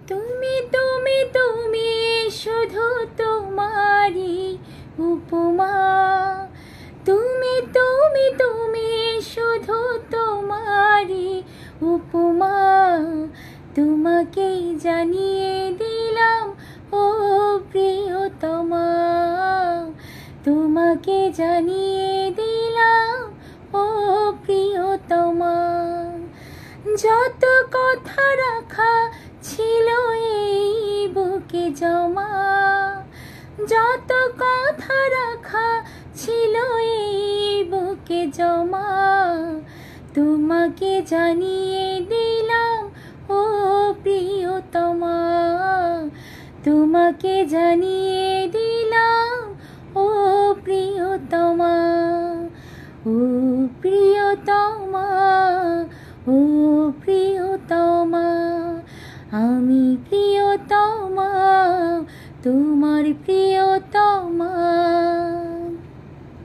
তুমি তুমি তুমি শুধু তোমারই উপমা। তুমি তুমি তুমি শুধু তোমারই উপমা। তোমাকেই জানিয়ে দিলাম ও প্রিয়তমা। তোমাকে জানিয়ে দিলাম ও প্রিয়তমা। যত কথা রাখা ছিল এই বুকে জমা, যত কথা রাখা ছিল এই বুকে জমা, তোমাকে জানিয়ে দিলাম ও প্রিয়তমা। তোমাকে জানিয়ে দিলাম ও প্রিয়তমা। ও প্রিয়তমা, ও প্রিয়তমা, আমি প্রিয়তমা, তোমার প্রিয়তমা।